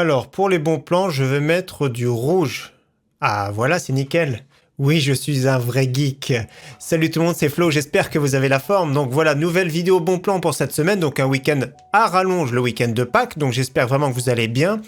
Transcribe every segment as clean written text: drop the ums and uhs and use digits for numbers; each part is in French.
Alors, pour les bons plans, je vais mettre du rouge. Ah, voilà, c'est nickel. Oui, je suis un vrai geek. Salut tout le monde, c'est Flo, j'espère que vous avez la forme. Donc voilà, nouvelle vidéo bon plan pour cette semaine. Donc un week-end à rallonge, le week-end de Pâques. Donc j'espère vraiment que vous allez bien.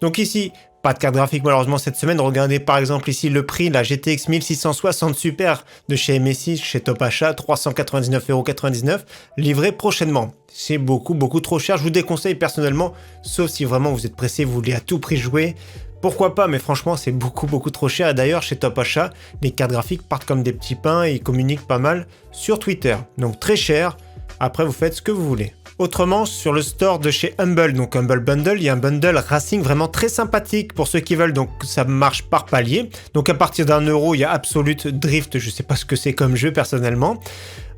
Donc ici, pas de carte graphique malheureusement cette semaine. Regardez par exemple ici le prix, la GTX 1660 Super de chez MSI, chez Top Achat, 399,99 €, livré prochainement. C'est beaucoup trop cher. Je vous déconseille personnellement, sauf si vraiment vous êtes pressé, vous voulez à tout prix jouer. Pourquoi pas, mais franchement c'est beaucoup trop cher. Et d'ailleurs chez Top Achat, les cartes graphiques partent comme des petits pains et ils communiquent pas mal sur Twitter. Donc très cher, après vous faites ce que vous voulez. Autrement, sur le store de chez Humble, donc Humble Bundle, il y a un bundle Racing vraiment très sympathique pour ceux qui veulent, donc ça marche par palier. Donc à partir d'1 €, il y a Absolute Drift, je sais pas ce que c'est comme jeu personnellement.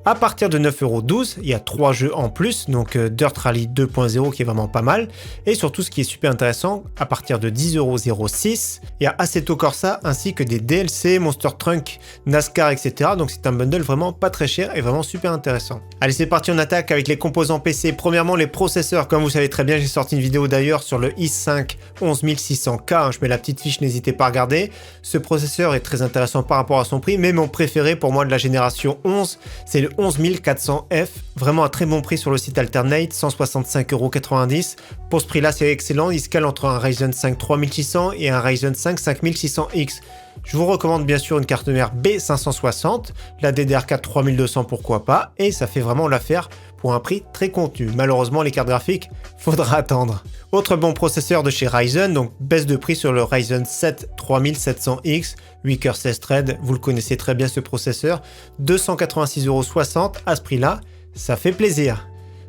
À partir de 9,12 €, il y a 3 jeux en plus, donc Dirt Rally 2.0 qui est vraiment pas mal. Et surtout, ce qui est super intéressant, à partir de 10,06 €, il y a Assetto Corsa ainsi que des DLC, Monster Truck, NASCAR, etc. Donc c'est un bundle vraiment pas très cher et vraiment super intéressant. Allez, c'est parti, on attaque avec les composants PC. Premièrement, les processeurs. Comme vous savez très bien, j'ai sorti une vidéo d'ailleurs sur le i5 11600K. Je mets la petite fiche, n'hésitez pas à regarder. Ce processeur est très intéressant par rapport à son prix, mais mon préféré pour moi de la génération 11, c'est le 11400F, vraiment un très bon prix sur le site Alternate, 165,90 €. Pour ce prix-là, c'est excellent. Il se cale entre un Ryzen 5 3600 et un Ryzen 5 5600X. Je vous recommande bien sûr une carte mère B560, la DDR4 3200 pourquoi pas, et ça fait vraiment l'affaire pour un prix très contenu. Malheureusement, les cartes graphiques, faudra attendre. Autre bon processeur de chez Ryzen, donc baisse de prix sur le Ryzen 7 3700X, 8 cœurs 16 threads, vous le connaissez très bien ce processeur, 286,60 € à ce prix-là, ça fait plaisir.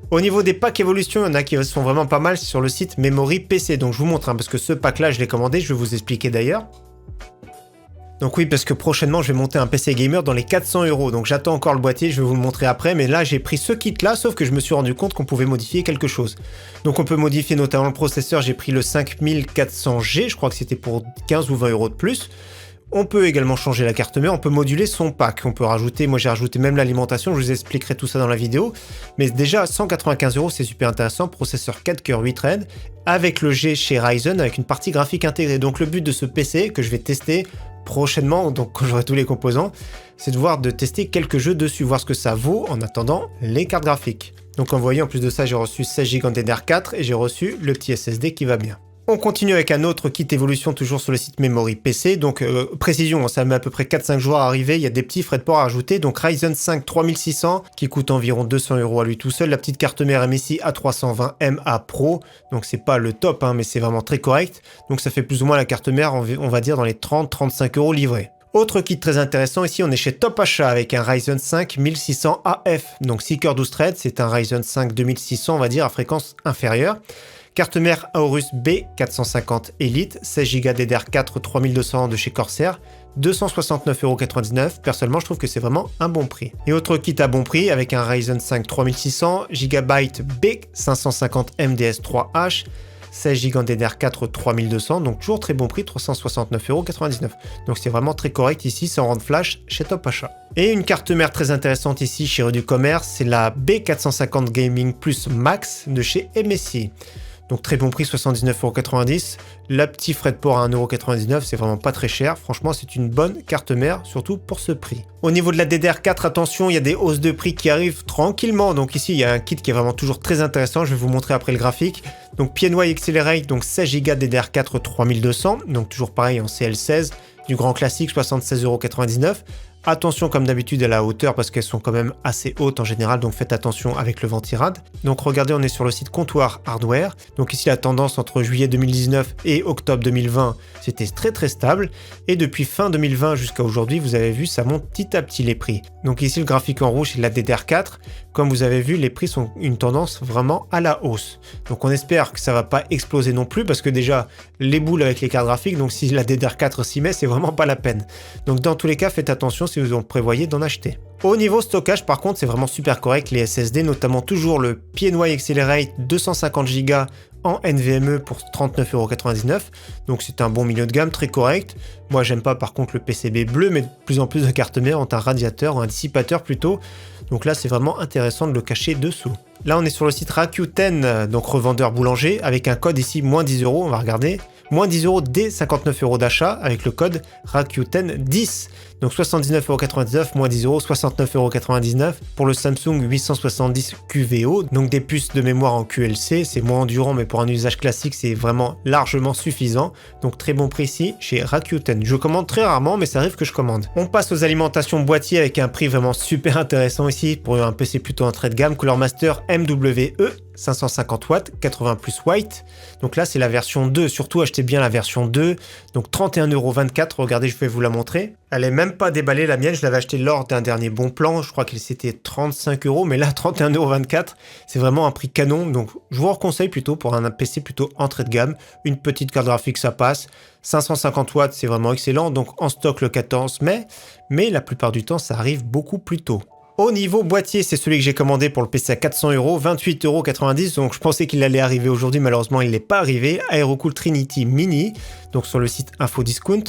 Au niveau des packs évolution, il y en a qui sont vraiment pas mal sur le site Memory PC, donc je vous montre, parce que ce pack-là, je l'ai commandé, je vais vous expliquer d'ailleurs. Donc oui, parce que prochainement, je vais monter un PC gamer dans les 400 €. Donc j'attends encore le boîtier, je vais vous le montrer après. Mais là, j'ai pris ce kit-là, sauf que je me suis rendu compte qu'on pouvait modifier quelque chose. Donc on peut modifier notamment le processeur. J'ai pris le 5400G, je crois que c'était pour 15 ou 20 € de plus. On peut également changer la carte mère, on peut moduler son pack. On peut rajouter, moi j'ai rajouté même l'alimentation, je vous expliquerai tout ça dans la vidéo. Mais déjà, 195 €, c'est super intéressant. Processeur 4 cœurs 8 threads, avec le G chez Ryzen, avec une partie graphique intégrée. Donc le but de ce PC, que je vais tester prochainement, donc quand j'aurai tous les composants, c'est de tester quelques jeux dessus, voir ce que ça vaut en attendant les cartes graphiques. Donc en voyant, en plus de ça, j'ai reçu 16 Go DDR4 et j'ai reçu le petit SSD qui va bien. On continue avec un autre kit évolution toujours sur le site Memory PC, donc précision, ça met à peu près 4-5 jours à arriver, il y a des petits frais de port à ajouter, donc Ryzen 5 3600 qui coûte environ 200 € à lui tout seul, la petite carte mère MSI A320MA Pro, donc c'est pas le top, mais c'est vraiment très correct, donc ça fait plus ou moins la carte mère, on va dire dans les 30-35 € livrés. Autre kit très intéressant, ici on est chez Top Achat avec un Ryzen 5 1600 AF, donc 6 cœurs 12 threads, c'est un Ryzen 5 2600 on va dire à fréquence inférieure. Carte mère Aorus B450 Elite, 16 Go DDR4 3200 de chez Corsair, 269,99 €. Personnellement, je trouve que c'est vraiment un bon prix. Et autre kit à bon prix avec un Ryzen 5 3600, GB B550 MDS3H, 16 Go DDR4 3200, donc toujours très bon prix, 369,99 €. Donc c'est vraiment très correct ici, sans rendre flash chez Top Achat. Et une carte mère très intéressante ici chez Rue du Commerce, c'est la B450 Gaming Plus Max de chez MSI. Donc très bon prix, 79,90 €. La petite frais de port à 1,99 €, c'est vraiment pas très cher. Franchement, c'est une bonne carte mère, surtout pour ce prix. Au niveau de la DDR4, attention, il y a des hausses de prix qui arrivent tranquillement. Donc ici, il y a un kit qui est vraiment toujours très intéressant. Je vais vous montrer après le graphique. Donc PNY Accelerate, donc 16 Go DDR4 3200. Donc toujours pareil en CL16. Du grand classique, 76,99 €. Attention comme d'habitude à la hauteur parce qu'elles sont quand même assez hautes en général, donc faites attention avec le ventirad. Donc regardez, on est sur le site Comptoir Hardware. Donc ici la tendance entre juillet 2019 et octobre 2020, c'était très stable. Et depuis fin 2020 jusqu'à aujourd'hui, vous avez vu, ça monte petit à petit les prix. Donc ici le graphique en rouge c'est la DDR4. Comme vous avez vu, les prix sont une tendance vraiment à la hausse. Donc on espère que ça va pas exploser non plus parce que déjà les boules avec les cartes graphiques, donc si la DDR4 s'y met, c'est vraiment pas la peine. Donc dans tous les cas, faites attention si vous en prévoyez d'en acheter. Au niveau stockage, par contre, c'est vraiment super correct. Les SSD, notamment toujours le PNY Accelerate 250 Go en NVMe pour 39,99 €. Donc c'est un bon milieu de gamme, très correct. Moi j'aime pas par contre le PCB bleu, mais de plus en plus de cartes mères ont un radiateur, un dissipateur plutôt. Donc là c'est vraiment intéressant de le cacher dessous. Là on est sur le site Rakuten, donc revendeur boulanger, avec un code ici moins 10 €, on va regarder. Moins 10 € dès 59 € d'achat avec le code Rakuten 10. Donc 79,99 €, moins 10 €, 69,99 € pour le Samsung 870 QVO. Donc des puces de mémoire en QLC, c'est moins endurant, mais pour un usage classique, c'est vraiment largement suffisant. Donc très bon prix ici chez Rakuten. Je commande très rarement, mais ça arrive que je commande. On passe aux alimentations boîtiers avec un prix vraiment super intéressant ici pour un PC plutôt entrée de gamme, Cooler Master MWE. 550 watts, 80 plus white. Donc là, c'est la version 2. Surtout, achetez bien la version 2. Donc 31,24 €. Regardez, je vais vous la montrer. Elle est même pas déballée, la mienne. Je l'avais achetée lors d'un dernier bon plan. Je crois qu'elle c'était 35 €. Mais là, 31,24 €. C'est vraiment un prix canon. Donc, je vous conseille plutôt pour un PC plutôt entrée de gamme. Une petite carte graphique, ça passe. 550 watts, c'est vraiment excellent. Donc, en stock le 14 mai. Mais la plupart du temps, ça arrive beaucoup plus tôt. Au niveau boîtier, c'est celui que j'ai commandé pour le PC à 400 €, 28,90 €. Donc je pensais qu'il allait arriver aujourd'hui, malheureusement il n'est pas arrivé. Aerocool Trinity Mini, donc sur le site Infodiscount.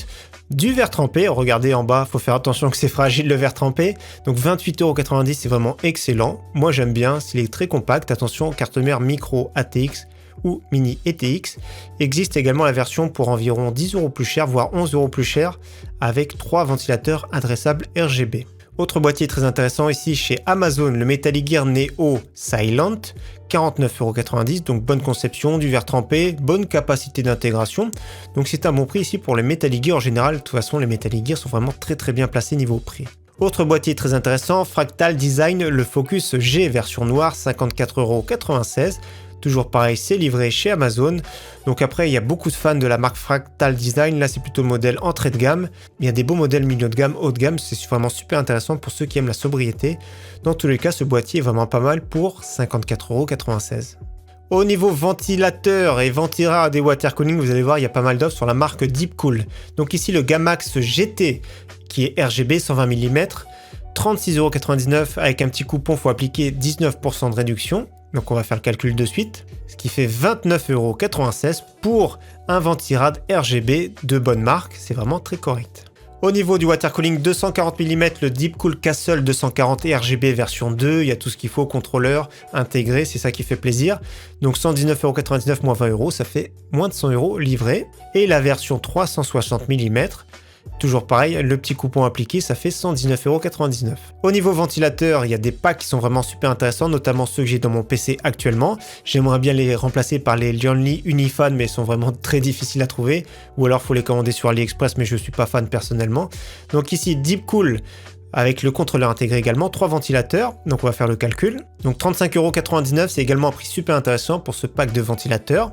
Du verre trempé, regardez en bas, faut faire attention que c'est fragile le verre trempé. Donc 28,90 €, c'est vraiment excellent. Moi j'aime bien, s'il est très compact. Attention, carte mère micro ATX ou mini ETX. Existe également la version pour environ 10 € plus cher, voire 11 € plus cher, avec 3 ventilateurs adressables RGB. Autre boîtier très intéressant ici chez Amazon, le Metal Gear Neo Silent, 49,90 €, donc bonne conception, du verre trempé, bonne capacité d'intégration. Donc c'est un bon prix ici pour les Metal Gear en général. De toute façon, les Metal Gear sont vraiment très bien placés niveau prix. Autre boîtier très intéressant, Fractal Design, le Focus G version noire, 54,96 €. Toujours pareil, c'est livré chez Amazon. Donc après, il y a beaucoup de fans de la marque Fractal Design. Là, c'est plutôt le modèle entrée de gamme. Il y a des beaux modèles milieu de gamme, haut de gamme. C'est vraiment super intéressant pour ceux qui aiment la sobriété. Dans tous les cas, ce boîtier est vraiment pas mal pour 54,96 €. Au niveau ventilateur et Ventira des water cooling, vous allez voir, il y a pas mal d'offres sur la marque Deepcool. Donc ici, le Gamax GT qui est RGB 120 mm, 36,99 € avec un petit coupon, il faut appliquer 19% de réduction. Donc on va faire le calcul de suite, ce qui fait 29,96 € pour un ventirad RGB de bonne marque, c'est vraiment très correct. Au niveau du water cooling 240 mm, le Deepcool Castle 240 RGB version 2, il y a tout ce qu'il faut, contrôleur intégré, c'est ça qui fait plaisir. Donc 119,99 € moins 20 €, ça fait moins de 100 € livré. Et la version 360 mm, toujours pareil, le petit coupon appliqué, ça fait 119,99 €. Au niveau ventilateur, il y a des packs qui sont vraiment super intéressants, notamment ceux que j'ai dans mon PC actuellement. J'aimerais bien les remplacer par les Lianli Unifan, mais ils sont vraiment très difficiles à trouver. Ou alors, il faut les commander sur AliExpress, mais je ne suis pas fan personnellement. Donc ici, Deepcool, avec le contrôleur intégré également, 3 ventilateurs, donc on va faire le calcul. Donc 35,99 €, c'est également un prix super intéressant pour ce pack de ventilateurs.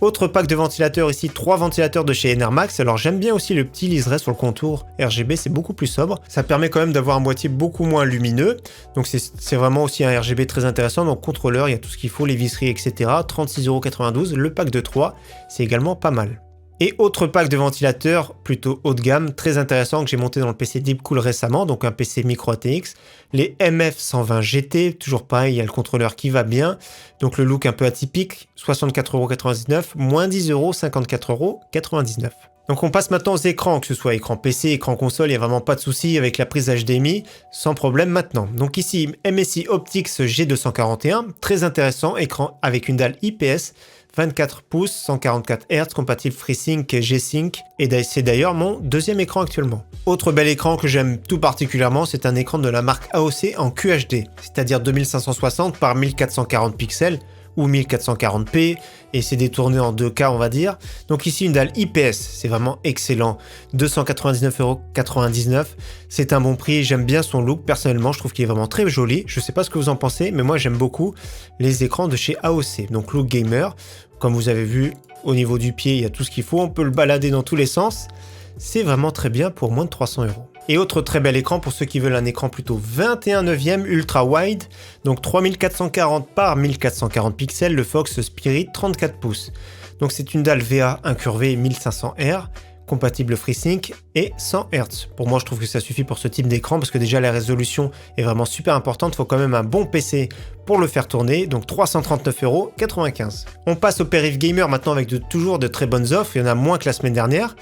Autre pack de ventilateurs ici, 3 ventilateurs de chez Enermax. Alors j'aime bien aussi le petit liseré sur le contour RGB, c'est beaucoup plus sobre. Ça permet quand même d'avoir un boîtier beaucoup moins lumineux. Donc c'est vraiment aussi un RGB très intéressant. Donc contrôleur, il y a tout ce qu'il faut, les visseries, etc. 36,92 €, le pack de 3, c'est également pas mal. Et autre pack de ventilateurs plutôt haut de gamme, très intéressant que j'ai monté dans le PC Deepcool récemment, donc un PC micro ATX, les MF120 GT, toujours pareil, il y a le contrôleur qui va bien, donc le look un peu atypique, 64,99 €, moins 10 €, 54,99 €. Donc on passe maintenant aux écrans, que ce soit écran PC, écran console, il n'y a vraiment pas de souci avec la prise HDMI, sans problème maintenant. Donc ici, MSI Optix G241, très intéressant, écran avec une dalle IPS, 24 pouces, 144 Hz, compatible FreeSync et G-Sync, et c'est d'ailleurs mon deuxième écran actuellement. Autre bel écran que j'aime tout particulièrement, c'est un écran de la marque AOC en QHD, c'est-à-dire 2560 par 1440 pixels, ou 1440p, et c'est détourné en 2K on va dire. Donc ici une dalle IPS, c'est vraiment excellent, 299,99 €, c'est un bon prix, j'aime bien son look, personnellement je trouve qu'il est vraiment très joli, je sais pas ce que vous en pensez, mais moi j'aime beaucoup les écrans de chez AOC, donc look gamer, comme vous avez vu, au niveau du pied il y a tout ce qu'il faut, on peut le balader dans tous les sens, c'est vraiment très bien pour moins de 300 €. Et autre très bel écran pour ceux qui veulent un écran plutôt 21/9 ultra wide, donc 3440 par 1440 pixels, le Fox Spirit 34 pouces. Donc c'est une dalle VA incurvée 1500R, compatible FreeSync et 100 Hz. Pour moi, je trouve que ça suffit pour ce type d'écran parce que déjà la résolution est vraiment super importante. Il faut quand même un bon PC pour le faire tourner, donc 339,95 €. On passe au périph' gamer maintenant avec toujours de très bonnes offres. Il y en a moins que la semaine dernière.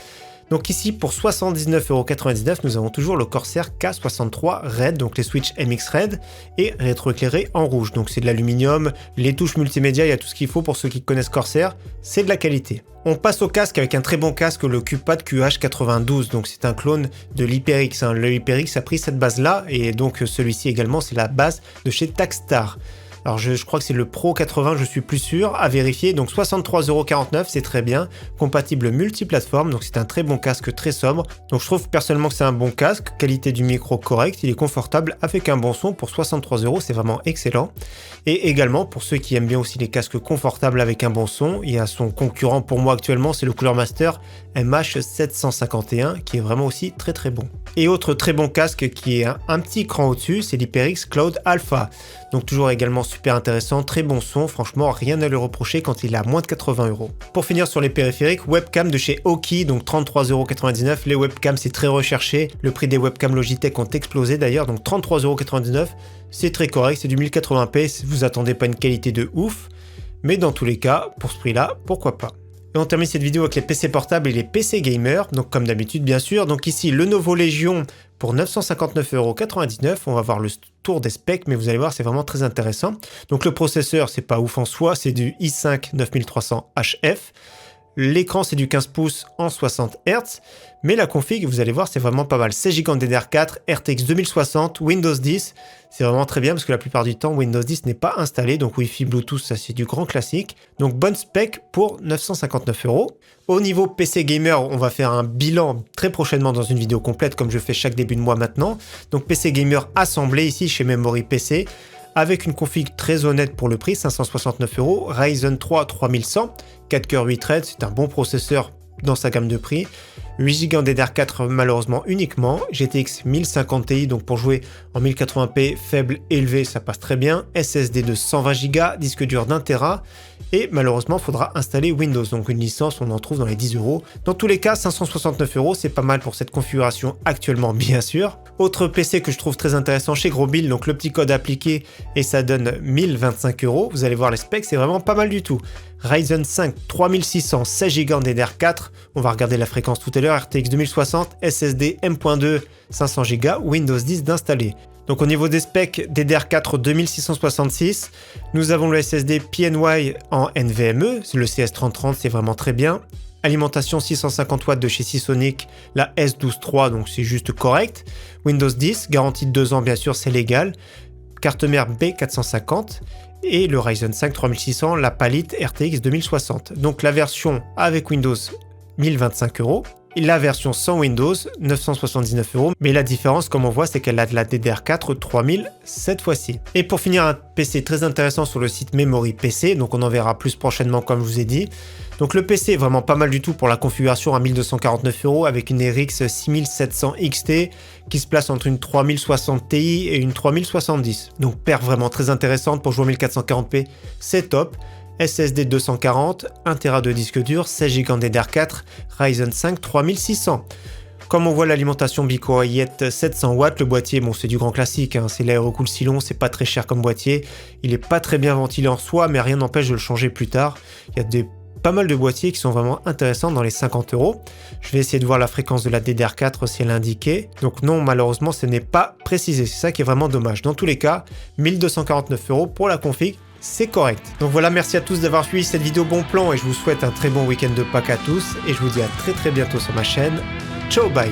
Donc ici, pour 79,99 €, nous avons toujours le Corsair K63 Red, donc les Switch MX Red, et rétroéclairé en rouge. Donc c'est de l'aluminium, les touches multimédia, il y a tout ce qu'il faut pour ceux qui connaissent Corsair, c'est de la qualité. On passe au casque avec un très bon casque, le Q-Pad QH92, donc c'est un clone de l'HyperX. Le HyperX a pris cette base-là, et donc celui-ci également, c'est la base de chez Takstar. Alors je crois que c'est le Pro 80, je suis plus sûr, à vérifier. Donc 63,49 €, c'est très bien, compatible multiplateforme, donc c'est un très bon casque, très sobre. Donc je trouve personnellement que c'est un bon casque, qualité du micro correcte, il est confortable avec un bon son pour 63 €, c'est vraiment excellent. Et également pour ceux qui aiment bien aussi les casques confortables avec un bon son, il y a son concurrent pour moi actuellement, c'est le Cooler Master MH751 qui est vraiment aussi très très bon. Et autre très bon casque qui est un petit cran au-dessus, c'est l'HyperX Cloud Alpha. Donc toujours également super intéressant, très bon son, franchement rien à lui reprocher quand il est à moins de 80 €. Pour finir sur les périphériques, webcam de chez Aukey, donc 33,99 €. Les webcams c'est très recherché, le prix des webcams Logitech ont explosé d'ailleurs, donc 33,99 €, c'est très correct, c'est du 1080p, vous attendez pas une qualité de ouf, mais dans tous les cas, pour ce prix-là, pourquoi pas. Et on termine cette vidéo avec les PC portables et les PC gamers, donc comme d'habitude bien sûr. Donc ici, Lenovo Legion pour 959,99 €. On va voir le tour des specs, mais vous allez voir, c'est vraiment très intéressant. Donc le processeur, c'est pas ouf en soi, c'est du i5 9300 HF. L'écran, c'est du 15 pouces en 60 Hz. Mais la config, vous allez voir, c'est vraiment pas mal. 16 Go de DDR4, RTX 2060, Windows 10. C'est vraiment très bien parce que la plupart du temps, Windows 10 n'est pas installé. Donc Wi-Fi, Bluetooth, ça c'est du grand classique. Donc bonne spec pour 959 €. Au niveau PC Gamer, on va faire un bilan très prochainement dans une vidéo complète comme je fais chaque début de mois maintenant. Donc PC Gamer assemblé ici chez Memory PC. Avec une config très honnête pour le prix, 569 €, Ryzen 3 3100, 4 cœurs 8 threads, c'est un bon processeur dans sa gamme de prix. 8 Go en DDR4 malheureusement uniquement, GTX 1050 Ti, donc pour jouer en 1080p faible élevé ça passe très bien, SSD de 120 Go, disque dur d'1 Tera, et malheureusement il faudra installer Windows, donc une licence on en trouve dans les 10 €. Dans tous les cas 569 €, c'est pas mal pour cette configuration actuellement bien sûr. Autre PC que je trouve très intéressant chez Grosbuild, donc le petit code appliqué et ça donne 1025 €, vous allez voir les specs, c'est vraiment pas mal du tout. Ryzen 5 3600, 16 Go en DDR4, on va regarder la fréquence tout à l'heure, RTX 2060, SSD M.2, 500 Go, Windows 10 d'installer. Donc au niveau des specs, DDR4 2666, nous avons le SSD PNY en NVMe, le CS3030, c'est vraiment très bien. Alimentation 650 watts de chez Seasonic, la S123, donc c'est juste correct. Windows 10, garantie de 2 ans bien sûr, c'est légal. Carte mère B450 et le Ryzen 5 3600, la Palit RTX 2060. Donc la version avec Windows 1025 € et la version sans Windows 979 €. Mais la différence, comme on voit, c'est qu'elle a de la DDR4 3000 cette fois-ci. Et pour finir, un PC très intéressant sur le site Memory PC, donc on en verra plus prochainement comme je vous ai dit. Donc le PC est vraiment pas mal du tout pour la configuration à 1249 € avec une RX 6700 XT qui se place entre une 3060 Ti et une 3070. Donc paire vraiment très intéressante pour jouer en 1440p, c'est top. SSD 240, 1 Tera de disque dur, 16 Go en DDR4, Ryzen 5 3600. Comme on voit l'alimentation Bicoayette 700 watts, le boîtier, bon c'est du grand classique, hein, c'est l'aérocool Silon, c'est pas très cher comme boîtier. Il est pas très bien ventilé en soi, mais rien n'empêche de le changer plus tard. Il y a pas mal de boîtiers qui sont vraiment intéressants dans les 50 €. Je vais essayer de voir la fréquence de la DDR4 si elle est indiquée. Donc non, malheureusement, ce n'est pas précisé. C'est ça qui est vraiment dommage. Dans tous les cas, 1249 € pour la config, c'est correct. Donc voilà, merci à tous d'avoir suivi cette vidéo bon plan et je vous souhaite un très bon week-end de Pâques à tous et je vous dis à très bientôt sur ma chaîne. Ciao, bye!